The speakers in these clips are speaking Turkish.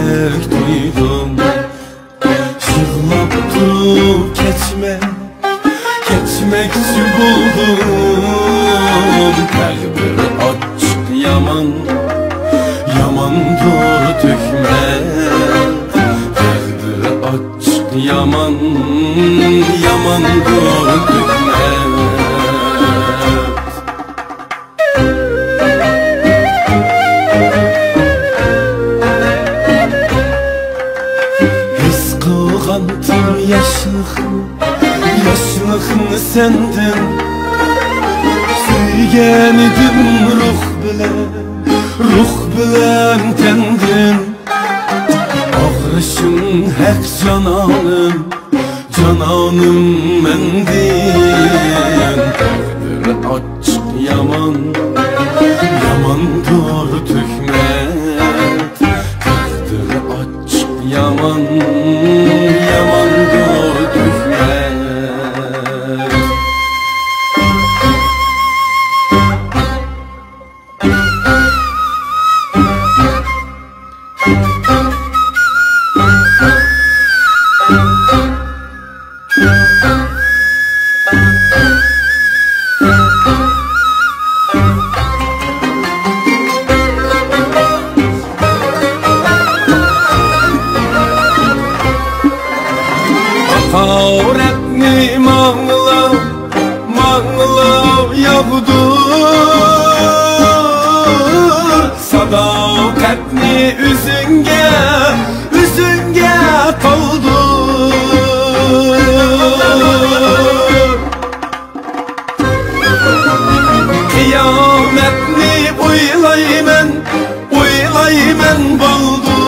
sevek duydum. Yığlap durup geçmekçi buldum. Təqdir açıq yaman, yamandır tökmək. Təqdir açıq yaman, yamandır tökmək. His qılğandım yaşlığını sendin. Suygen idim ruh bilen tendin. Ağrışın hak cananım mendin. Təqdir açıq yaman, yamandır tökmək. Təqdir açıq yaman, yamandır tökmək. Hakaretni mağlav yağdır. Sadakatni üzünge kaldır. Kıyametni uylaymen baldır.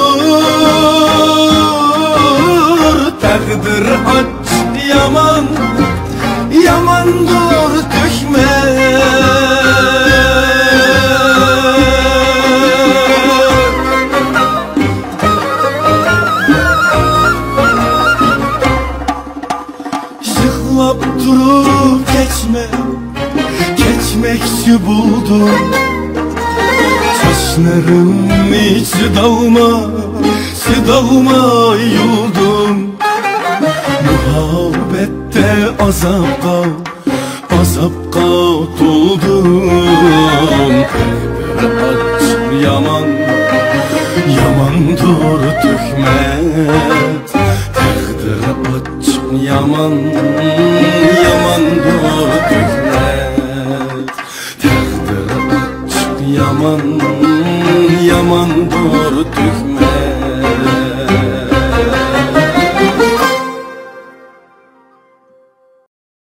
Təqdir açıq yaman, yamandır tökmək. Yığlap durup geçmekçi buldum. Saçlarım içi dalma yuldum. Muhabbette azapqa tuldum. Təqdir açıq yaman, yamandır tökmək. Təqdir açıq yaman, yamandır tökmək. Təqdir açıq yaman, yamandır tökmək.